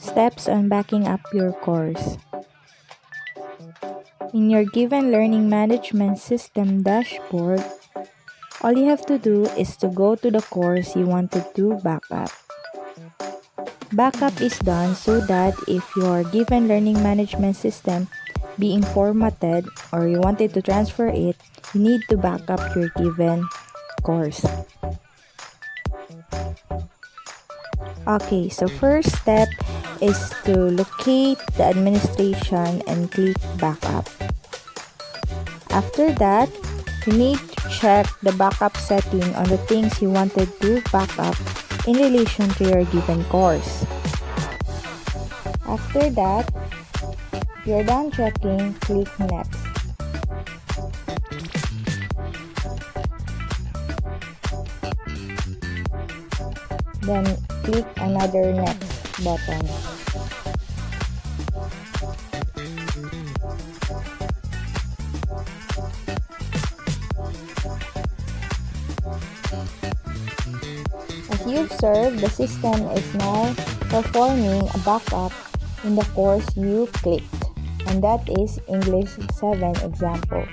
Steps on backing up your course. In your given learning management system dashboard, all you have to do is to go to the course you wanted to back up. Backup is done so that if your given learning management system being formatted or you wanted to transfer it, you need to back up your given course. Okay, so first step is to locate the administration and click backup. After that, you need to check the backup setting on the things you wanted to back up in relation to your given course. After that, if you're done checking, click next. Then click another next button. As you observe, the system is now performing a backup in the course you clicked, and that is English 7 example.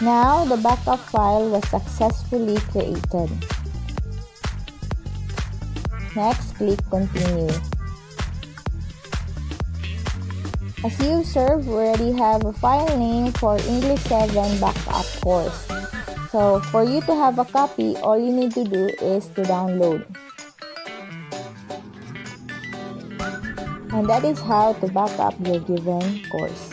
Now, the backup file was successfully created. Next, click Continue. As you observe, we already have a file name for English 7 backup course. So, for you to have a copy, all you need to do is to download. And that is how to back up your given course.